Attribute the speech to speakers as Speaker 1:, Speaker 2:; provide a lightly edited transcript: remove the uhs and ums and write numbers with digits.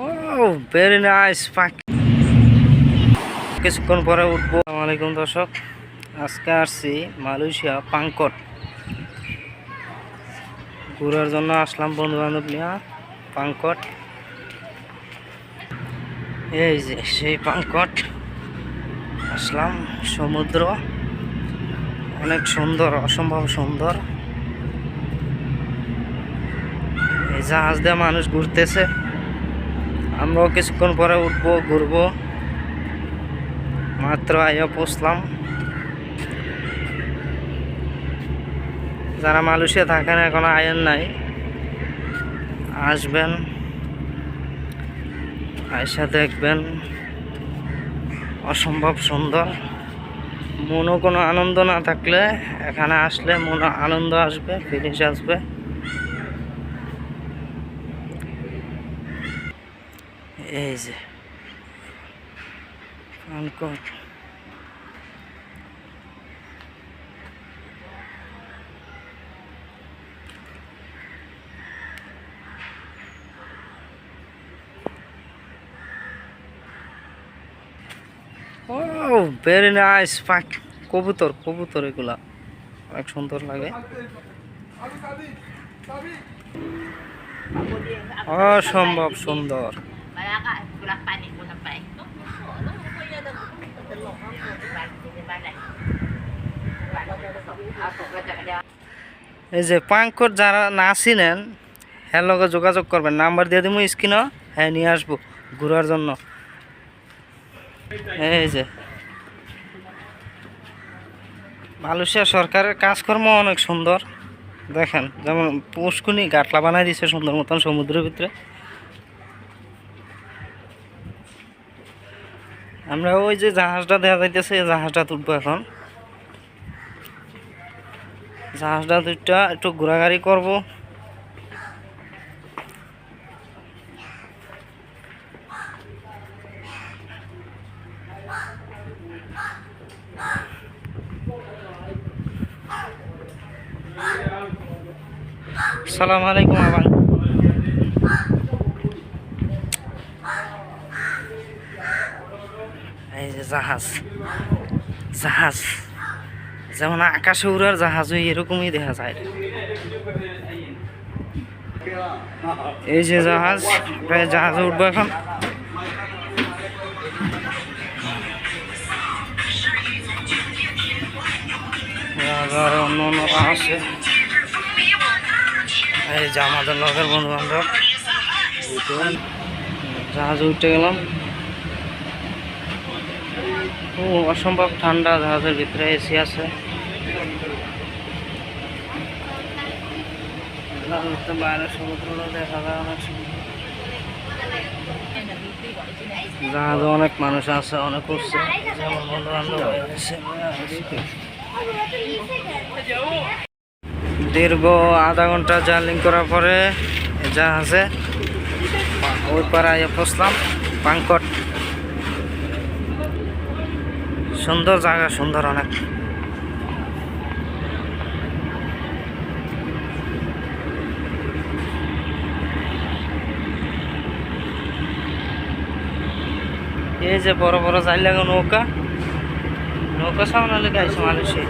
Speaker 1: ও very nice. কিছুক্ষণ পরে উঠবো। আসসালামু আলাইকুম দর্শক, আজকে আসছি মালয়েশিয়া পাংকট ঘোরার জন্য। আসলাম বন্ধু বান্ধব নিয়ে পাংকট। এই যে সেই পাংকট আসলাম। সমুদ্র অনেক সুন্দর, অসম্ভব সুন্দর। এই জাহাজ দিয়ে মানুষ ঘুরতেছে, আমরাও কিছুক্ষণ পরে উঠবো, ঘুরবো। মাত্র আইয়া পৌঁছলাম। যারা মালয়েশিয়া থাকেন এখনো আয়েন নাই, আসবেন, আয়সা দেখবেন, অসম্ভব সুন্দর। মনও কোনো আনন্দ না থাকলে এখানে আসলে মনে আনন্দ আসবে, ফিলিংস আসবে। এই যে পাংকট, ও ভেরি নাইস। কবুতর কবুতর এগুলা অনেক সুন্দর লাগে, অসম্ভব সুন্দর। এই যে পাংকট যারা না চিনেন হ্যাঁ লগে যোগাযোগ করবেন, নাম্বার দিয়ে দিব স্ক্রিনে, হ্যাঁ নিয়ে আসবো ঘোরার জন্য। এই যে মালয়েশিয়া সরকারের কাজকর্ম অনেক সুন্দর, দেখেন। যেমন পুষ্কুনি গাটলা বানাই দিছে সুন্দর মতন সমুদ্রের ভিতরে। আমরা ওই যে জাহাজটা দেখা যাইতেছে, এই জাহাজটা তুলবো এখন। জাহাজটা দুইটা একটু ঘোরাঘুরি করবো। আসসালামু আলাইকুম। আবার এই যে জাহাজ, জাহাজ যেমন আকাশে উড়ার জাহাজ ওই এরকমই দেখা যায়। এই যে জাহাজ, প্রায় জাহাজে উঠবো এখন। আর অন্য অন্যরা আছে। এই যে আমাদের লগের বন্ধু বান্ধব। জাহাজে উঠে গেলাম। ও অসম্ভব ঠান্ডা, জাহাজের ভিতরে এসি আছে। বাইরে সমুদ্রটা দেখা যায় অনেক সুন্দর। জাহাজে অনেক মানুষ আছে, অনেক উঠছে, যেমন বন্ধু বান্ধব। দীর্ঘ আধা ঘন্টা জার্নি করার পরে জাহাজে ওই পাড়ায় পৌঁছলাম পাংকট। সুন্দর জায়গা, সুন্দর অনেক। এই যে বড় বড় জাইলা নৌকা, নৌকা সামনে লেগে আছে মালয়েশিয়া।